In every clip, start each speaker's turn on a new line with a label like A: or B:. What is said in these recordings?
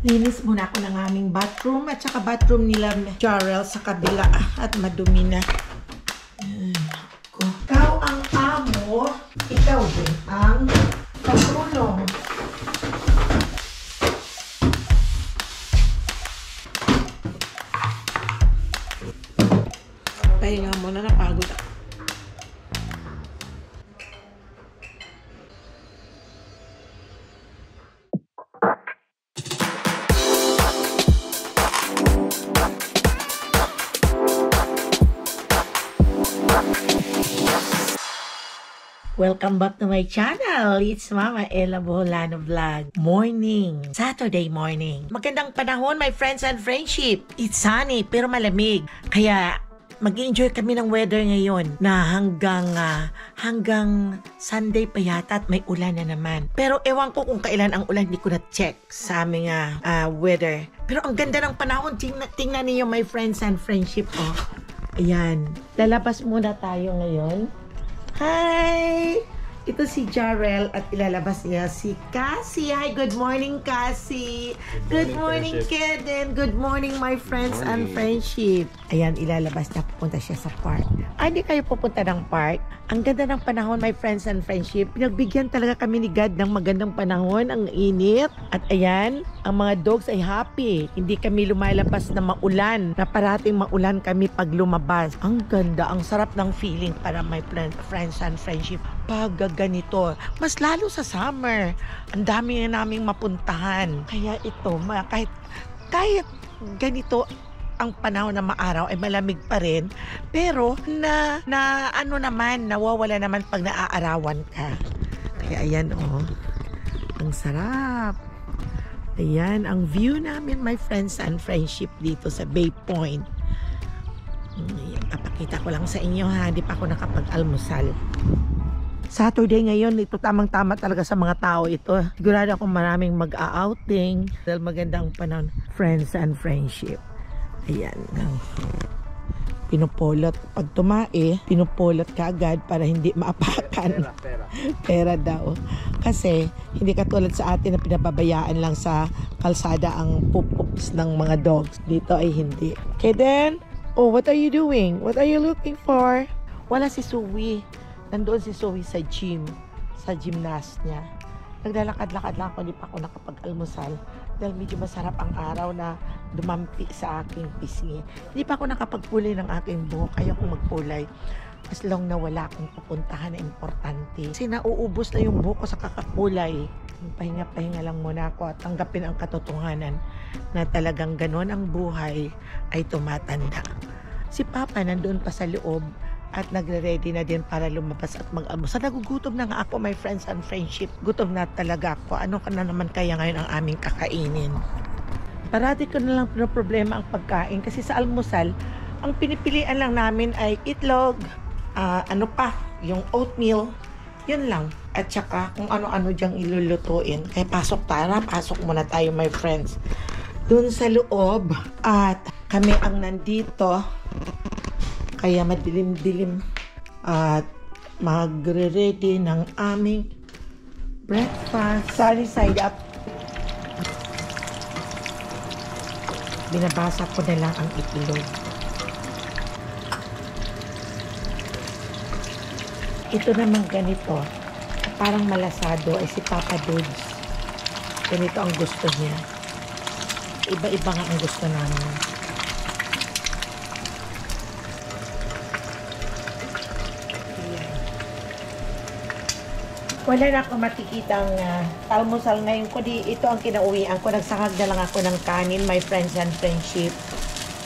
A: Linis muna ako ng aming bathroom at saka bathroom nila Jarrell sa kabila at madumi na. Ikaw ang amo, ikaw din ang katulong. Pahinga muna, napagod ako. Welcome back to my channel. It's Mama Ella Boholano Vlog. Morning. Saturday morning. Magandang panahon, my friends and friendship. It's sunny pero malamig. Kaya mag-enjoy kami ng weather ngayon na hanggang Sunday pa yata at may ulan na naman. Pero ewan ko kung kailan ang ulan, hindi ko na-check sa aming weather. Pero ang ganda ng panahon. Tingnan niyo my friends and friendship. Oh. Ayan. Lalabas muna tayo ngayon. Hi! Ito si Jarrell at ilalabas niya si Cassie. Hi, good morning, Cassie. Good morning, Keden. Good morning, my friends and friendship. Ayan, ilalabas na, pupunta siya sa park. Ay, hindi kayo pupunta ng park? Ang ganda ng panahon, my friends and friendship. Pinagbigyan talaga kami ni God ng magandang panahon, ang init. At ayan, ang mga dogs ay happy. Hindi kami lumalabas na maulan, na parating maulan kami pag lumabas. Ang ganda, ang sarap ng feeling para my friends and friendship. Pag ganito, mas lalo sa summer, ang dami na naming mapuntahan. Kaya ito, kahit ganito ang panahon na maaraw ay malamig pa rin, pero nawawala naman pag naaarawan ka. Kaya ayan ang sarap. Ayan ang view namin, my friends and friendship, dito sa Bay Point. Papakita ko lang sa inyo ha, di pa ako nakapag-almusal. Saturday ngayon, ito tamang-tama talaga sa mga tao ito. Sigurado akong maraming mag-outing dahil magandang panahon, friends and friendship. Ayan. Pinupulot. Pag tumae, pinupulot ka agad para hindi maapakan. Pera daw. Kasi, hindi katulad sa atin na pinababayaan lang sa kalsada ang pupups ng mga dogs. Dito ay hindi. Okay then? Oh, what are you doing? What are you looking for? Wala si Suwi. Nandoon si Zoe sa gym, sa gymnast niya. Naglalakad-lakad lang ako, hindi pa ako nakapag-almusal dahil medyo masarap ang araw na dumampi sa aking pisngi. Hindi pa ako nakapagkulay ng aking buhok, ayaw kong magkulay. As long na wala akong pupuntahan na importante. Kasi nauubos na yung buhok ko sa kakakulay. Pahinga-pahinga lang muna ako at tanggapin ang katotohanan na talagang ganon ang buhay ay tumatanda. Si Papa nandoon pa sa loob at nagre-ready na din para lumabas at mag-almusal. Nagugutom na nga ako, my friends and friendship. Gutom na talaga ako. Ano ka na naman kaya ngayon ang aming kakainin? Parati ko na lang problema ang pagkain kasi sa almusal, ang pinipilian lang namin ay itlog, yung oatmeal, yun lang. At saka kung ano-ano diyang ilulutuin. Kaya pasok muna tayo, my friends. Doon sa loob at kami ang nandito. Kaya madilim-dilim at magre-ready ng aming breakfast. Sunny side up. Binabasa ko na lang ang itlog. Ito naman ganito. Parang malasado ay si Papa Dudes. Ganito ang gusto niya. Iba-iba nga ang gusto namin. Wala na ako matikitang almusal ngayon ko. Ito ang kinauwian ko. Nagsakag na lang ako ng kanin, my friends and friendship.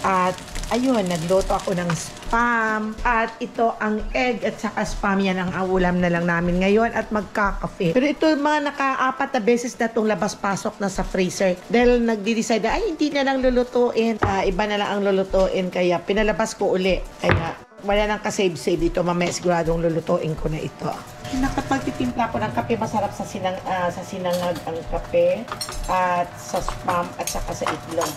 A: At ayun, nagluto ako ng spam. At ito ang egg at saka spam. Yan ang ulam na lang namin ngayon at magkakafe. Pero ito mga naka-4 na beses na itong labas-pasok na sa freezer. Dahil nagdi-decide na, ay hindi na lang lulutuin. Iba na lang ang lulutuin. Kaya pinalabas ko uli. Kaya wala nang kasave-save dito. Mamaya siguradong lulutuin ko na ito. Nakapagtitimpla ko ng kape, masarap sa sinangag ang kape at sa spam at saka sa itlog.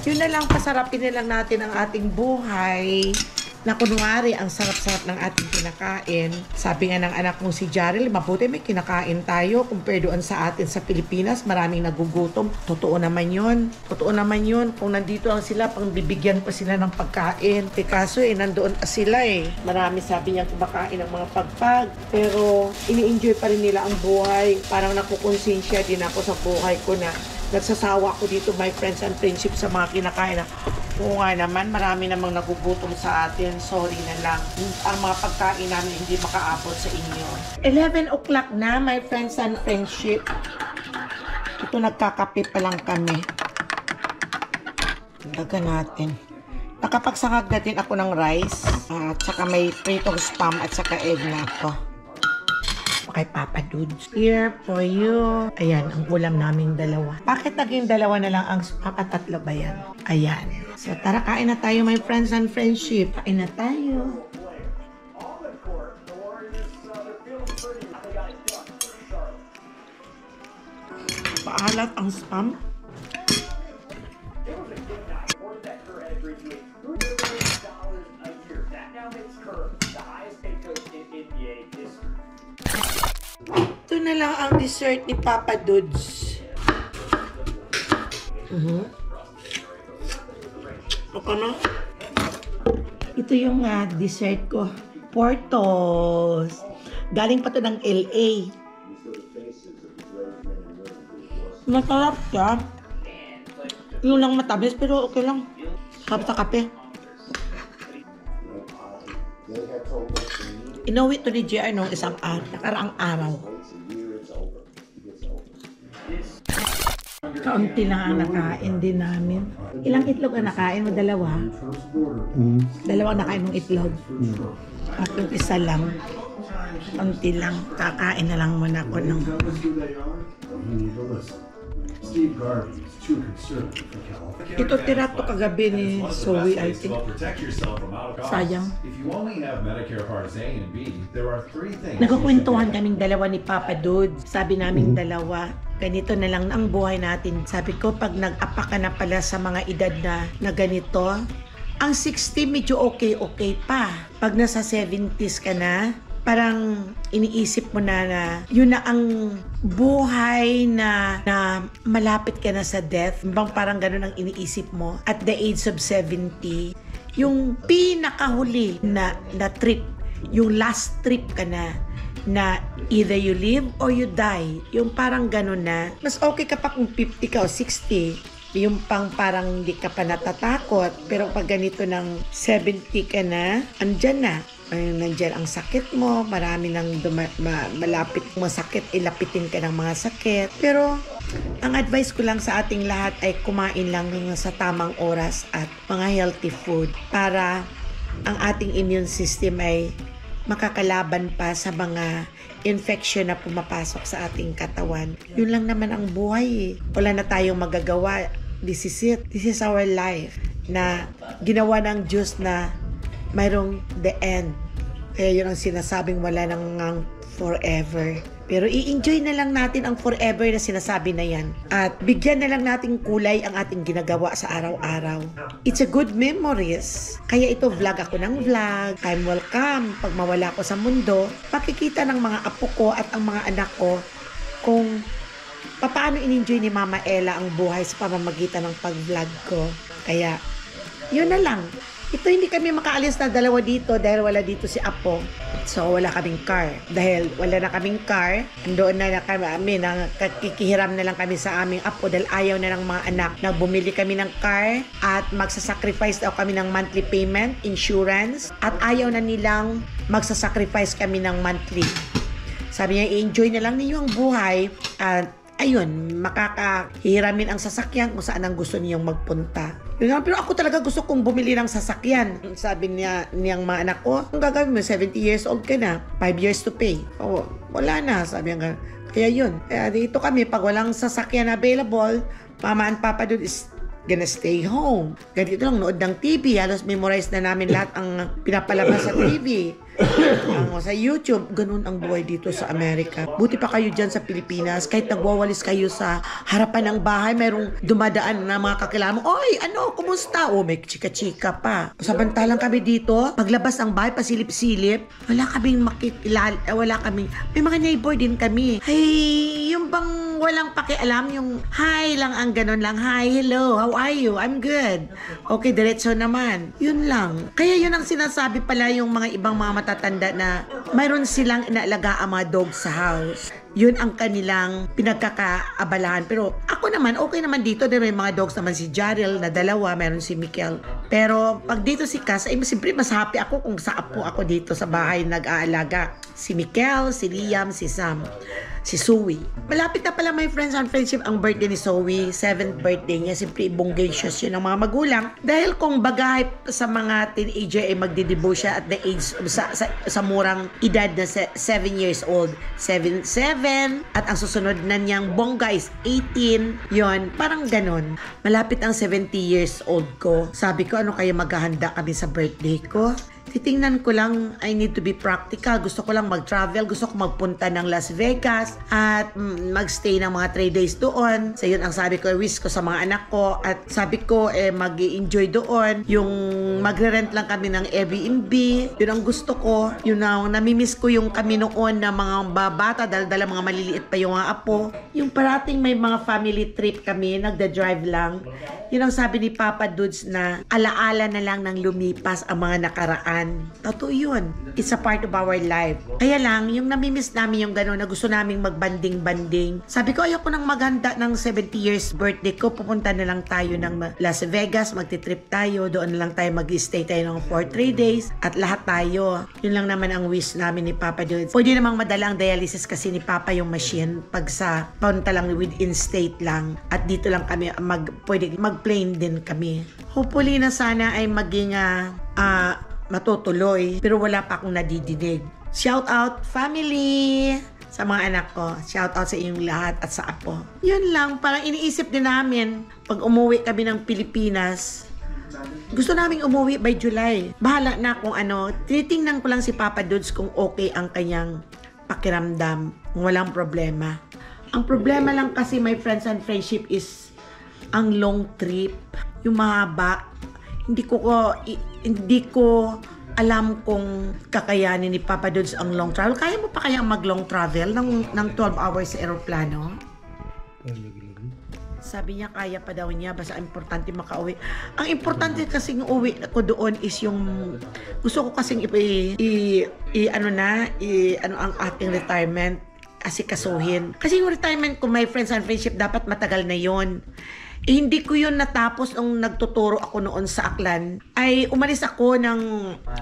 A: Yun na lang, pasarapin na lang natin ang ating buhay na kunwari ang sarap-sarap ng ating kinakain. Sabi nga ng anak kong si Jarrell, mabuti may kinakain tayo compare doon sa atin sa Pilipinas, maraming nagugutom. Totoo naman yun. Totoo naman yun. Kung nandito lang sila, pang bibigyan pa sila ng pagkain. Kaso nandoon pa sila Marami sabi niya kumakain ng mga pagpag. Pero ini-enjoy pa rin nila ang buhay. Parang nakukonsensya din ako sa buhay ko na nagsasawa ko dito, my friends and friendship, sa mga kinakain na oo nga naman, marami namang nagugutom sa atin. Sorry na lang. Ang mga pagkain namin hindi makaabot sa inyo. 11 o'clock na, my friends and friendship. Ito, nagkakape pa lang kami. Daga natin. Nakapagsangag na din ako ng rice. At saka may pritong spam at saka egg na ako. Kay Papa Dudes. Here for you. Ayan, ang ulam naming dalawa. Bakit naging dalawa na lang ang spam at tatlo ba yan? Ayan. So tara, kain na tayo, my friends and friendship. Kain na tayo. Paalat ang spam. Ito na lang ang dessert ni Papa Dudes. Okay na? Ito yung dessert ko. Portos. Galing pa to ng LA. Masarap siya. Yung lang matamis pero okay lang. Sarap sa kape. Inuwi to ni JR nung isang nakaraang araw. Kaunti lang ang nakain din namin. Ilang itlog ang nakain mo? Dalawa? Dalawa ang nakain mong itlog? At yung isa lang. Kaunti lang. Kakain na lang muna ako ng... Ito tira to kagabi ni Zoe, I think. Sayang. Nagkukwentuhan kaming dalawa ni Papa Dude. Sabi naming dalawa, ganito na lang ang buhay natin. Sabi ko, pag nag-apa ka na pala sa mga edad na ganito, ang 60 medyo okay pa. Pag nasa 70s ka na, parang iniisip mo na yun na ang buhay na malapit ka na sa death. Parang ganun ang iniisip mo at the age of 70. Yung pinakahuli na trip, yung last trip ka na either you live or you die. Yung parang ganun na. Mas okay ka pa kung 50 ka o 60. Yung parang hindi ka pa natatakot. Pero pag ganito ng 70 ka na, andyan na. Nandiyan ang sakit mo, marami nang malapit masakit, ilapitin ka ng mga sakit. Pero ang advice ko lang sa ating lahat ay kumain lang sa tamang oras at mga healthy food para ang ating immune system ay makakalaban pa sa mga infection na pumapasok sa ating katawan. Yun lang naman ang buhay. Wala na tayong magagawa. This is it. This is our life na ginawa ng Diyos na mayroong the end. Kaya yun ang sinasabing wala nang forever. Pero i-enjoy na lang natin ang forever na sinasabi na yan. At bigyan na lang natin kulay ang ating ginagawa sa araw-araw. It's a good memories. Kaya ito, vlog ako ng vlog. I'm welcome. Pag mawala ko sa mundo, makikita ng mga apo ko at ang mga anak ko kung paano in-enjoy ni Mama Ella ang buhay sa pamamagitan ng pag-vlog ko. Kaya, yun na lang. Ito, hindi kami makaalis na dalawa dito dahil wala dito si Apo. So, wala kaming car. Dahil wala na kaming car, doon na kami, kikihiram na lang kami sa aming Apo dahil ayaw na ng mga anak. Nagbumili kami ng car at magsasacrifice daw kami ng monthly payment, insurance, at ayaw na nilang magsasacrifice kami ng monthly. Sabi niya, i-enjoy na lang ninyo ang buhay at ayun, makakahiramin ang sasakyan kung saan ang gusto niyong magpunta. Pero ako talaga gusto kong bumili ng sasakyan. Sabi niyang mga anak ko, ang gagawin mo, 70 years old ka na, 5 years to pay. O, wala na, sabi niya. Kaya yun, kaya dito kami, pag walang sasakyan available, Mama and Papa Dude is gonna stay home. Ganito lang, nood ng TV, halos memorize na namin lahat ang pinapalabas sa TV. Sa YouTube, ganun ang buhay dito sa Amerika. Buti pa kayo dyan sa Pilipinas, kahit nagwawalis kayo sa harapan ng bahay, mayroong dumadaan na mga kakilala mo, oy, ano, kumusta? O, may chika-chika pa. Samantalang kami dito, paglabas ng bahay, pasilip-silip, wala kaming may mga neighbor din kami. Hey, yung bang walang pakialam, yung hi lang ang ganun lang, hi, hello, how are you? I'm good. Okay, diretso naman. Yun lang. Kaya yun ang sinasabi pala yung mga ibang mga matatanda na mayroon silang inaalaga ang mga dog sa house. Yun ang kanilang pinagkakaabalahan. Pero ako naman, okay naman dito. May mga dogs naman si Jarrell na 2, meron si Mikel. Pero pag dito si Cass, ay siyempre mas happy ako kung sa apo ako dito sa bahay nag-aalaga. Si Mikel, si Liam, si Sam, si Zoe. Malapit na pala my friends and friendship ang birthday ni Zoe. 7th birthday niya. Siyempre ibongacious yun ng mga magulang. Dahil kung bagay sa mga teenager ay magdidibo siya at the age sa murang edad na 7 years old. 7 at ang susunod na niyang bongga is 18. Yon, parang ganon. Malapit ang 70 years old ko. Sabi ko, ano kaya maghahanda kami sa birthday ko? Titingnan ko lang, I need to be practical. Gusto ko lang mag-travel. Gusto ko magpunta ng Las Vegas at magstay ng mga 3 days doon. So yun ang sabi ko, wish ko sa mga anak ko. At sabi ko, mag-i-enjoy doon. Yung magre-rent lang kami ng Airbnb. Yun ang gusto ko. Yun ang namimiss ko yung kami noon na mga babata, dala mga maliliit pa yung mga apo. Yung parating may mga family trip kami, nagda-drive lang. Yun ang sabi ni Papa Dudes na alaala na lang ng lumipas ang mga nakaraan. Totoo yun. It's a part of our life. Kaya lang, yung namimiss namin yung gano'n na gusto naming magbanding-banding. Sabi ko, ayoko nang maghanda ng 70 years birthday ko. Pupunta na lang tayo ng Las Vegas, magti-trip tayo. Doon na lang tayo mag-stay tayo ng 4-3 days. At lahat tayo. Yun lang naman ang wish namin ni Papa Dudes. Pwede namang madala ang dialysis kasi ni Papa yung machine. Pag sa punta lang within state lang. At dito lang kami, pwede mag-plane din kami. Hopefully na sana ay maging matutuloy, pero wala pa akong nadidinig. Shout out family sa mga anak ko. Shout out sa inyong lahat at sa apo. Yun lang, parang iniisip din namin pag umuwi kami ng Pilipinas. Gusto naming umuwi by July. Bahala na kung ano. Tinitingnan ko lang si Papa Dudes kung okay ang kanyang pakiramdam. Walang problema. Ang problema lang kasi my friends and friendship is ang long trip, yung mahaba. Hindi ko alam kung kakayanin ni Papa Dudes ang long travel. Kaya mo pa kaya mag-long travel ng 12 hours sa aeroplano? Sabi niya, kaya pa daw niya. Basta importante makauwi. Ang importante kasing uwi ko doon is yung gusto ko kasing ano ang ating retirement asikasuhin. Kasi yung retirement ko, my friends and friendship, dapat matagal na yon. Hindi ko yun natapos nung nagtuturo ako noon sa Aklan. Ay umalis ako ng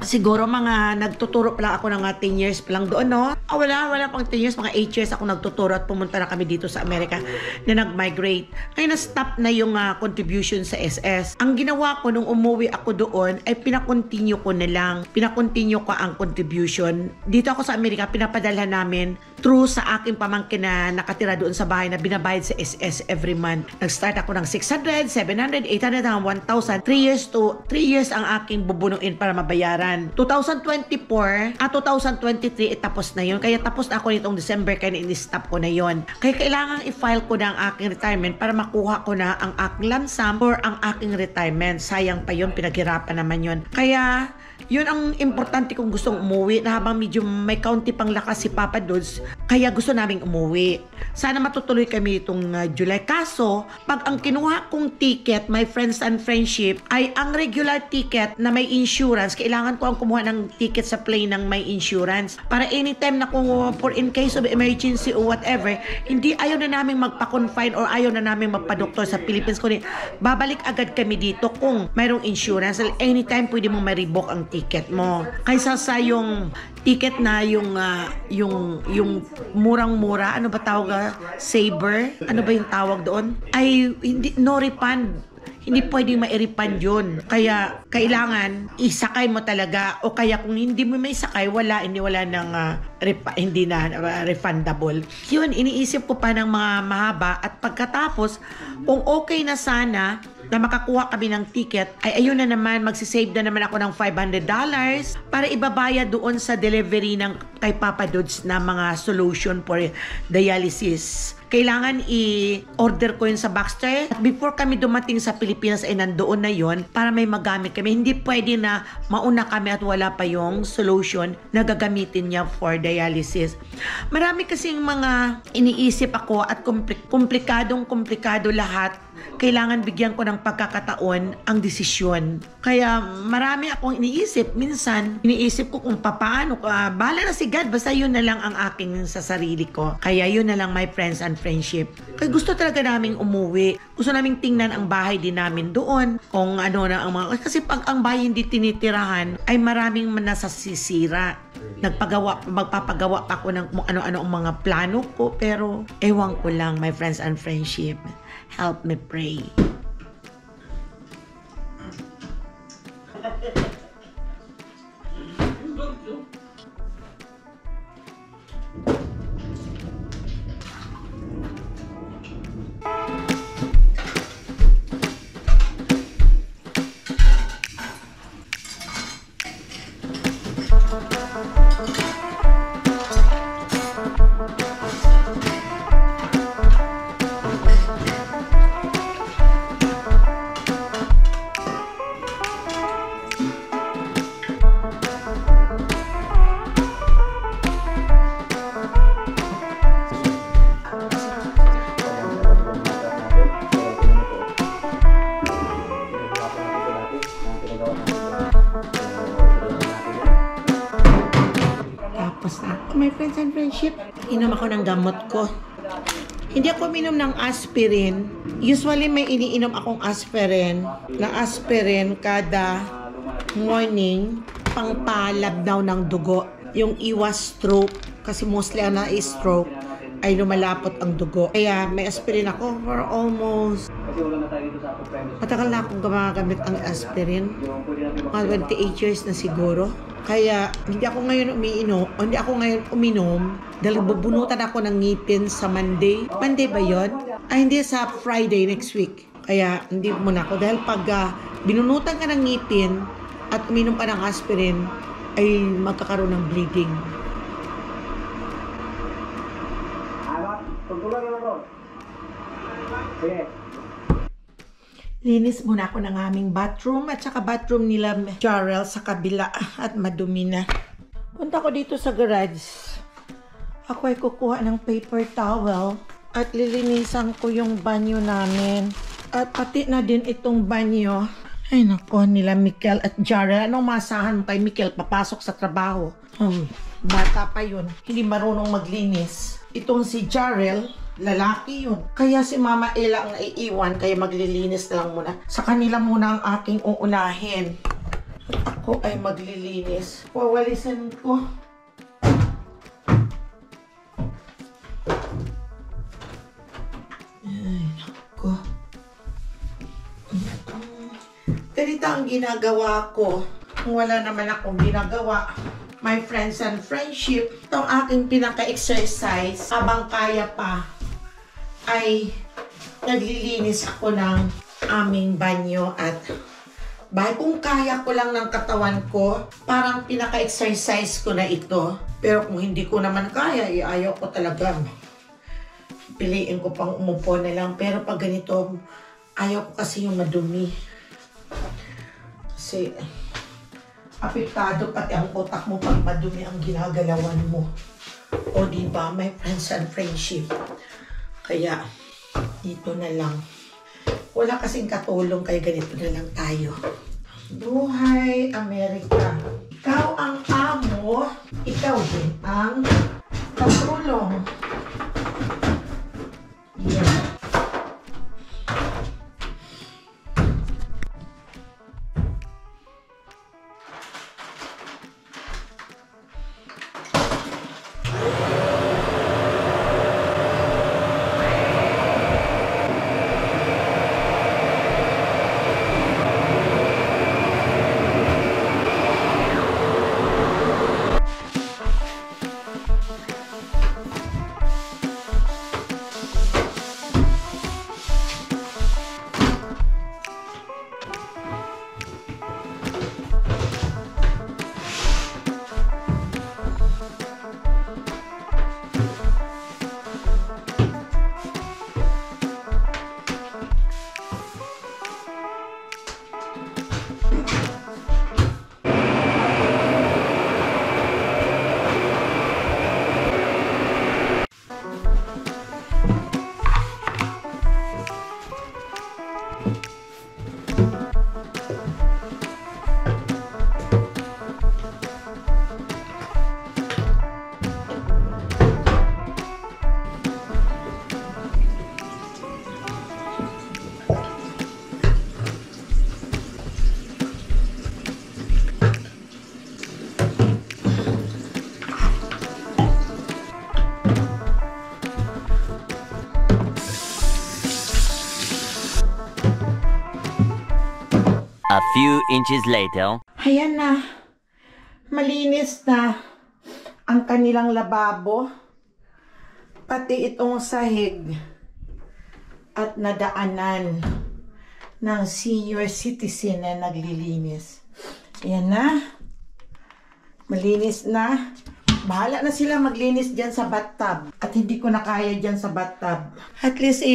A: siguro mga nagtuturo pa lang ako ng 10 years pa lang doon, no? Wala pang 10 years, mga 8 years ako nagtuturo at pumunta na kami dito sa Amerika na nag-migrate. Kaya na-stop na yung contribution sa SS. Ang ginawa ko nung umuwi ako doon ay pinakontinue ko na lang. Pinakontinue ko ang contribution. Dito ako sa Amerika, pinapadala namin through sa aking pamangkin na nakatira doon sa bahay na binabayad sa SS every month. Nag-start ako ng 600, 700, 800, 1,000. 3 years ang aking bubunuin para mabayaran. 2023, tapos na yun. Kaya tapos na ako nitong December, kaya in-stop ko na yun. Kaya kailangan i-file ko na ang aking retirement para makuha ko na ang aking lump sum or ang aking retirement. Sayang pa yun, pinaghirapan naman yun. Kaya yun ang importante kung gustong umuwi na habang medyo may kaunti pang lakas si Papa Dudes, kaya gusto naming umuwi. Sana matutuloy kami itong July. Kaso, pag ang kinuha kong ticket, my friends and friendship, ay ang regular ticket na may insurance, kailangan ko ang kumuha ng ticket sa plane ng may insurance. Para anytime na kung for in case of emergency or whatever, hindi ayaw na namin magpa-confine or ayaw na namin magpa-doktor sa Philippines. Kundi babalik agad kami dito kung mayroong insurance. Anytime pwede mong ma-rebook ang ticket mo. Kaysa sa yung ticket na yung murang-mura, ano ba tawag? Saver? Ano ba yung tawag doon? Ay, hindi, no refund. Hindi pwedeng ma-refund yun. Kaya, kailangan isakay mo talaga. O kaya kung hindi mo may sakay, hindi na refundable. Yun, iniisip ko pa ng mga mahaba. At pagkatapos, kung okay na sana, na makakuha kami ng ticket, ay ayun na naman, magsisave na naman ako ng $500 para ibabayad doon sa delivery ng kay Papa Dudes na mga solution for dialysis. Kailangan i-order ko yun sa Baxter. At before kami dumating sa Pilipinas ay nandoon na yun para may magamit kami. Hindi pwede na mauna kami at wala pa yung solution na gagamitin niya for dialysis. Marami kasing mga iniisip ako at komplikado lahat. Kailangan bigyan ko ng pagkakataon ang desisyon. Kaya marami akong iniisip. Minsan, iniisip ko kung paano. Bahala na si God. Basta yun na lang ang aking sa sarili ko. Kaya yun na lang my friends and friendship. Kaya gusto talaga naming umuwi. Gusto naming tingnan ang bahay din namin doon. Kung ano na ang mga... Kasi pag ang bahay hindi tinitirahan, ay maraming nasasisira. Magpapagawa pa ako ng kung ano-ano ang mga plano ko. Pero ewan ko lang, my friends and friendship. Help me pray. My friends and friendship, inom ako ng gamot ko. Hindi ako minom ng aspirin. Usually may iniinom akong aspirin kada morning pangpalabnaw ng dugo. Yung iwas stroke, kasi mostly ang na-stroke ay lumalapot ang dugo. Kaya may aspirin ako for almost matagal na akong gumagamit ang aspirin. Mga 28 years na siguro. Kaya hindi ako ngayon uminom dahil bubunutan ako ng ngipin sa Monday. Monday ba yun? Ay, hindi, sa Friday next week. Kaya hindi muna ako dahil pag binunutan ka ng ngipin at uminom ka ng aspirin ay magkakaroon ng bleeding. Linis muna ako ng aming bathroom at saka bathroom nila Jarrell sa kabila at madumi na. Punta ko dito sa garage. Ako ay kukuha ng paper towel at lilinisan ko yung banyo namin. At pati na din itong banyo. Ay nako, nila Mikel at Jarrell. Anong masahan mo kay Mikel papasok sa trabaho? Bata pa yun. Hindi marunong maglinis. Itong si Jarrell, lalaki yun. Kaya si Mama Ella ang naiiwan, kaya maglilinis na lang muna. Sa kanila muna ang aking uunahin. At ako ay maglilinis. Wawalisan ko. Ay, naku. Ganito ang ginagawa ko. Kung wala naman akong ginagawa. My friends and friendship, itong aking pinaka-exercise habang kaya pa ay naglilinis ako ng aming banyo at bahay. Kung kaya ko lang ng katawan ko, parang pinaka-exercise ko na ito. Pero kung hindi ko naman kaya, ayaw ko talaga. Piliin ko pang umupo na lang. Pero pag ganito, ayaw ko kasi yung madumi. Kasi apektado pati ang utak mo pag madumi ang ginagalawan mo. O diba, my friends and friendship. Kaya, dito na lang. Wala kasing katulong, kaya ganito na lang tayo. Buhay Amerika. Ikaw ang amo, ikaw din ang katulong. Yeah.
B: A few inches later.
A: Ayan na. Malinis na ang kanilang lababo. Pati itong sahig. At nadaanan ng senior citizen na naglilinis. Ayan na. Malinis na. Bahala na sila maglinis dyan sa bathtub. At hindi ko na kaya dyan sa bathtub. At least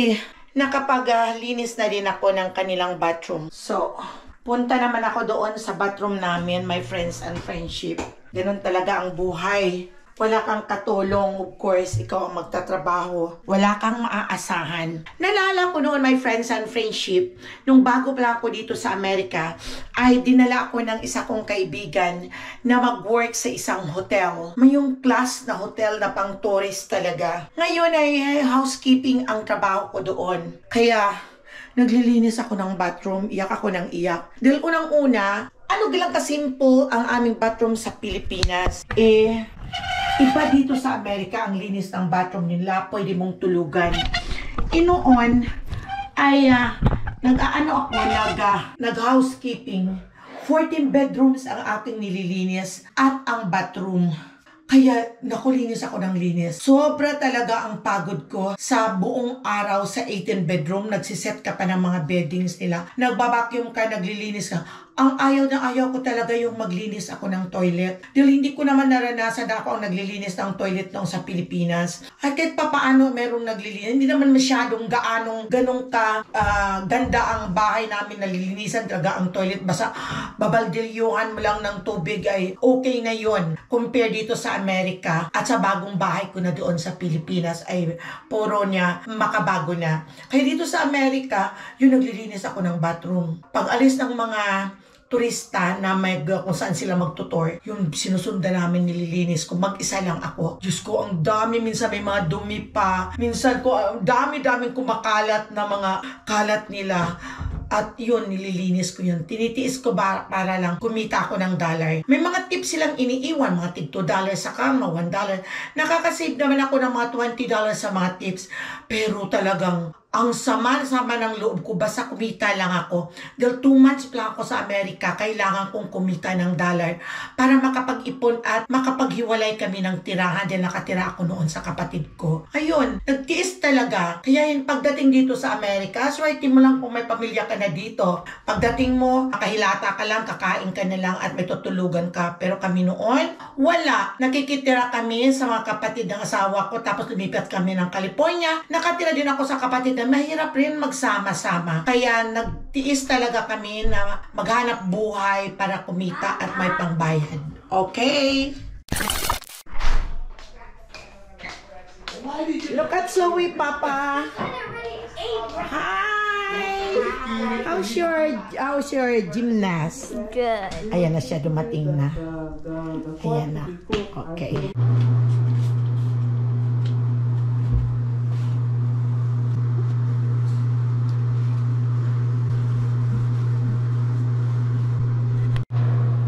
A: nakapaglinis na din ako ng kanilang bathroom. So, punta naman ako doon sa bathroom namin, my friends and friendship. Ganun talaga ang buhay. Wala kang katulong, of course, ikaw ang magtatrabaho. Wala kang maaasahan. Nalala ko noon, my friends and friendship, nung bago pala ako dito sa Amerika, ay dinala ako ng isa kong kaibigan na mag-work sa isang hotel. May yung class na hotel na pang tourist talaga. Ngayon ay housekeeping ang trabaho ko doon. Kaya, naglilinis ako ng bathroom, iyak ako ng iyak. Dahil unang-una, lang kasimple ang aming bathroom sa Pilipinas. Iba dito sa Amerika ang linis ng bathroom nila, pwede mong tulugan. Inoon ay nag-housekeeping. 14 bedrooms ang aking nililinis at ang bathroom. Kaya nakulinis ako ng linis. Sobra talaga ang pagod ko sa buong araw sa 18 bedroom. Nagsiset ka pa ng mga beddings nila. Nagbabacuum ka, naglilinis ka. Ang ayaw na ayaw ko talaga yung maglinis ako ng toilet. Dahil hindi ko naman naranasan na ako ang naglilinis ng toilet nung sa Pilipinas. At kahit papaano merong naglilinis, hindi naman masyadong ganong ganda ang bahay namin nalilinisan. Talaga ang toilet, basta babaldilyuhan mo lang ng tubig ay okay na yon. Compare dito sa Amerika at sa bagong bahay ko na doon sa Pilipinas ay puro niya makabago na. Kaya dito sa Amerika, yung naglilinis ako ng bathroom. Pag alis ng mga turista na kung saan sila magtutor, yung sinusundan namin nililinis ko, mag-isa lang ako. Diyos ko, ang dami, minsan may mga dumi pa, minsan ko, ang dami-daming kumakalat na mga kalat nila. At yun, nililinis ko yun. Tinitiis ko para lang kumita ako ng dollar. May mga tips silang iniiwan, mga tig $2 sa kama, $1. Nakakasave naman ako ng mga $20 sa mga tips. Pero talagang ang sama-sama ng loob ko, basta kumita lang ako. Dahil 2 months pa ako sa Amerika, kailangan kong kumita ng dollar para makapag-ipon at makapaghiwalay kami ng tirahan dahil nakatira ako noon sa kapatid ko. Ayun, nagtiis talaga. Kaya yung pagdating dito sa Amerika, swerte mo lang kung may pamilya ka na dito. Pagdating mo, makahilata ka lang, kakain ka na lang at may tutulugan ka. Pero kami noon, wala. Nakikitira kami sa mga kapatid ng asawa ko, tapos lumipat kami ng California. Nakatira din ako sa kapatid na mahirap rin magsama-sama. Kaya nagtiis talaga kami na maghanap buhay para kumita at may pangbayad. Okay? Look at Zoe, Papa. Hi! How's your gymnast?
C: Good.
A: Ayan na siya, dumating na. Ayan na. Okay.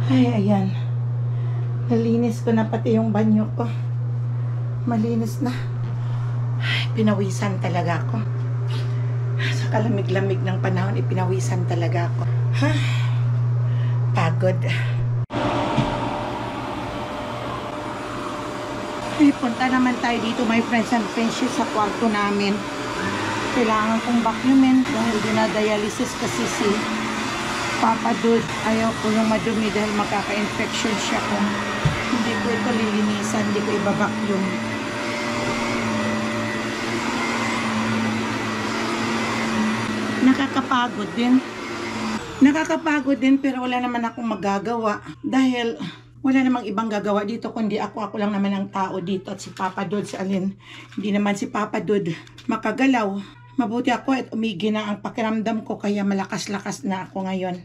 A: Ay, ayan. Nalinis ko na pati yung banyo ko. Malinis na. Ay, pinawisan talaga ako. Sa kalamig-lamig ng panahon, ipinawisan talaga ako. Ha? Pagod. Ay, punta naman tayo dito, my friends and friendship, sa kwarto namin. Kailangan kong vacuumin dahil dinadialysis kasi si Papa Dude. Ayaw ko yung madumi dahil makaka-infection siya kung hindi ko ito lilinisan, hindi ko ibabacuum. Nakakapagod din. Nakakapagod din pero wala naman akong magagawa dahil wala namang ibang gagawa dito kundi ako lang naman ang tao dito at si Papa Dude, si Alin. Hindi naman si Papa Dude makagalaw. Mabuti ako at umigi na ang pakiramdam ko kaya malakas-lakas na ako ngayon.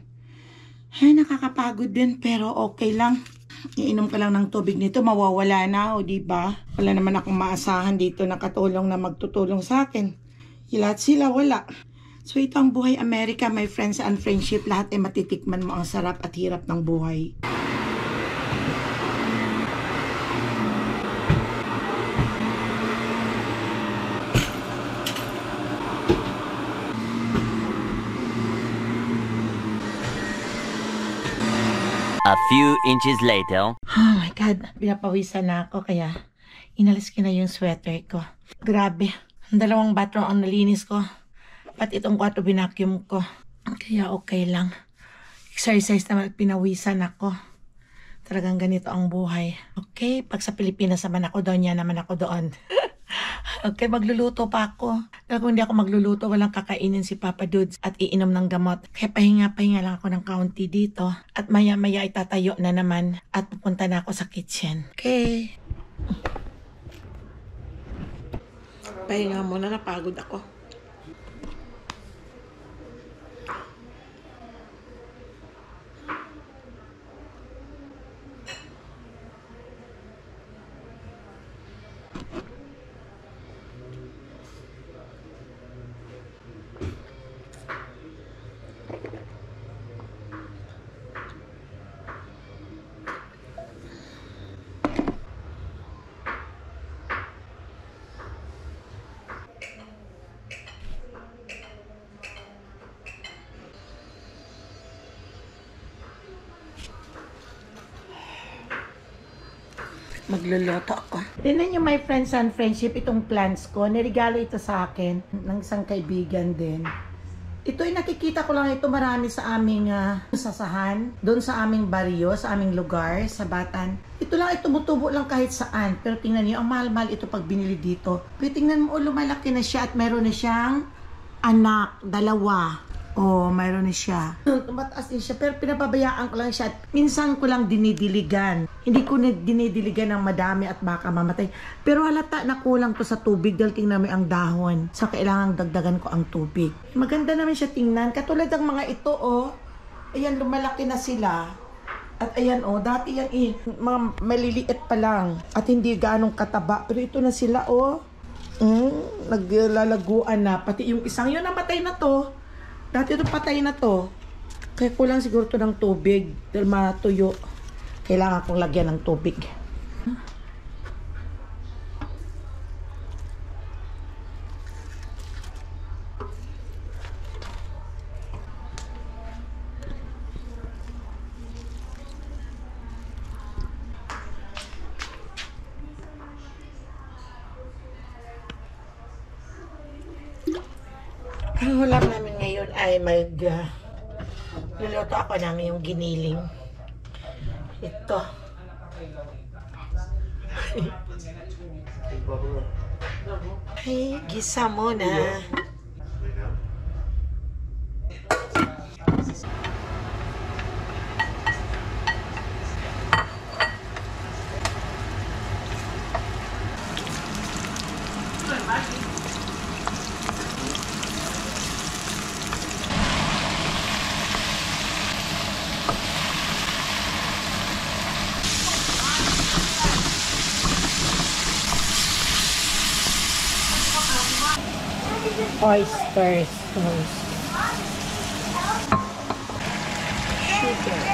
A: Ay, nakakapagod din pero okay lang. Iinom ka lang ng tubig nito, mawawala na, o diba? Wala naman akong maasahan dito na katulong na magtutulong sa akin. Lahat sila wala. So ito ang buhay Amerika, my friends and friendship. Lahat ay matitikman mo ang sarap at hirap ng buhay.
B: A few inches later.
A: Oh my God, pinapawisan na ako kaya inalis ko na yung sweater ko. Grabe, ang 2 bathroom ang nalinis ko. Pati itong 4 binacuum ko. Kaya okay lang. Exercise naman at pinawisan ako. Talagang ganito ang buhay. Okay, pag sa Pilipinas naman ako doon, yan naman ako doon. Okay, magluluto pa ako. Dahil kung hindi ako magluluto, walang kakainin si Papa Dudes at iinom ng gamot. Kaya pahinga lang ako ng kaunti dito. At maya-maya itatayo na naman at pupunta na ako sa kitchen. Okay. Pahinga muna, napagod ako. Magluluto ako. Tingnan nyo my friends and friendship, itong plants ko. Nirigalo ito sa akin ng isang kaibigan din. Ito ay nakikita ko lang ito marami sa aming sasahan. Doon sa aming baryo, sa aming lugar, sa Batan. Ito lang ay tumutubo lang kahit saan. Pero tingnan niyo, ang mahal-mahal ito pag binili dito. Pero tingnan mo, lumalaki na siya at mayroon na siyang anak, 2. Oh, mayroon na siya. Tumataas din siya, pero pinapabayaan ko lang siya. At minsan ko lang dinidiligan. Hindi ko dinidiligan ng madami at baka mamatay. Pero halata na kulang to sa tubig dahil tingnan mo ang dahon. So, kailangan dagdagan ko ang tubig. Maganda naman siya tingnan. Katulad ng mga ito, oh. Ayan, lumalaki na sila. At ayan, oh. Dati yan, mga maliliit pa lang. At hindi ganong kataba. Pero ito na sila, oh. Naglalaguan na. Pati yung isang yun, namatay na to. Dati ito patay na to. Kaya kulang siguro to ng tubig. Dahil matuyo. Kailangan kong lagyan ng tubig. Ang ulam namin ngayon ay luluto ako ng yung giniling. Ito. Ay, gisa muna. Oyster sauce. Sugar.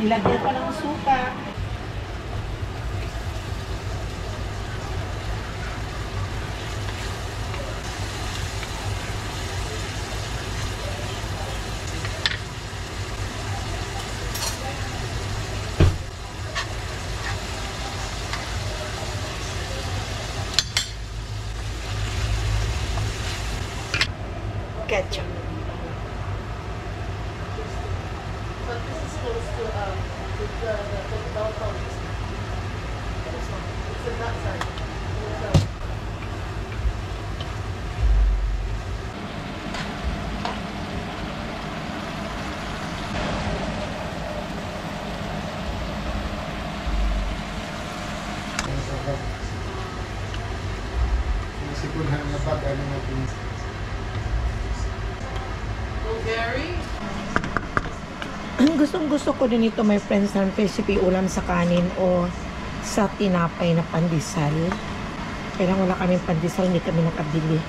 A: Nilagyan pa ng suka. Ketchup. But this is close to the ponies. It's in that side.
C: Sigurahan na pag ano natin.
A: Gustong-gusto ko din ito, my friends, ng recipe ulam sa kanin o sa tinapay na pandesal. Kaya wala kaming pandesal, hindi kami nakabili.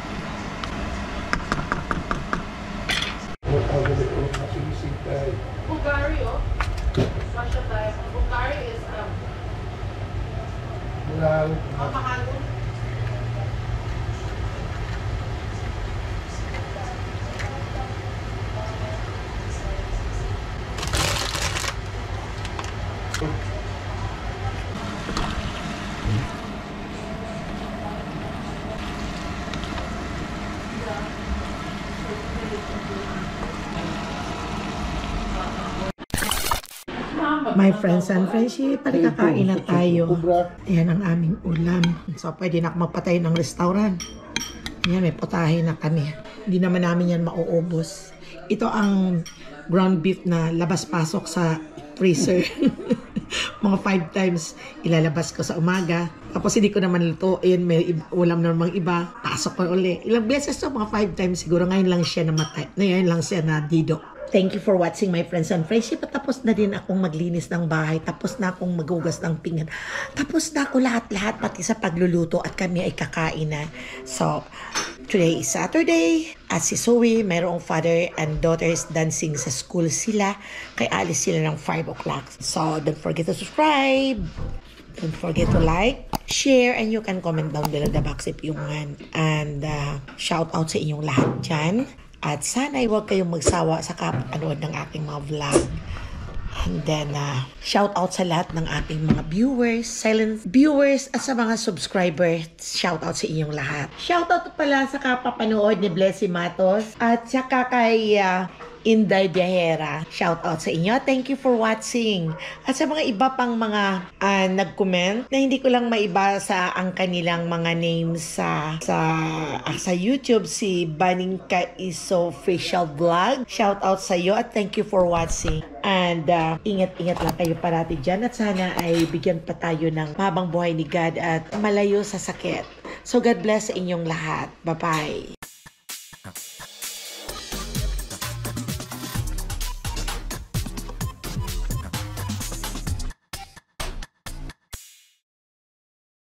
C: Bulgari.
A: My friends and friendship, kakain na tayo. Ayan ang aming ulam. So, pwede na ako magpatay ng restaurant. Ayan, may putahe na kami. Hindi naman namin yan mauubos. Ito ang ground beef na labas-pasok sa freezer. Mga 5 times ilalabas ko sa umaga. Tapos hindi ko naman lutuin. May ulam na namang iba. Pasok ko uli. Ilang beses to, mga 5 times siguro. Ngayon lang siya namatay. Ngayon lang siya nadido. Thank you for watching my friends and friendship. Tapos na din akong maglinis ng bahay. Tapos na akong maghugas ng pinggan. Tapos na ako lahat-lahat pati sa pagluluto at kami ay kakain na. So, today is Saturday. At si Zoe, mayroong father and daughters dancing sa school sila. Kaya alis sila ng 5 o'clock. So, don't forget to subscribe. Don't forget to like, share, and you can comment down below the box if you want. And shout out sa inyong lahat dyan. At sana'y huwag kayong magsawa sa kapanood ng aking mga vlog. And then, shout out sa lahat ng ating mga viewers, silent viewers, at sa mga subscribers. Shout out sa inyong lahat. Shout out pala sa kapapanood ni Blessy Matos at saka kay Inday Viajera. Shout out sa inyo. Thank you for watching. At sa mga iba pang mga nag-comment na hindi ko lang maibasa ang kanilang mga names sa YouTube, si Baningka Iso Official Vlog. Shout out sa iyo at thank you for watching. And ingat-ingat lang kayo parati dyan at sana ay bigyan pa tayo ng mabang buhay ni God at malayo sa sakit. So God bless sa inyong lahat. Bye-bye.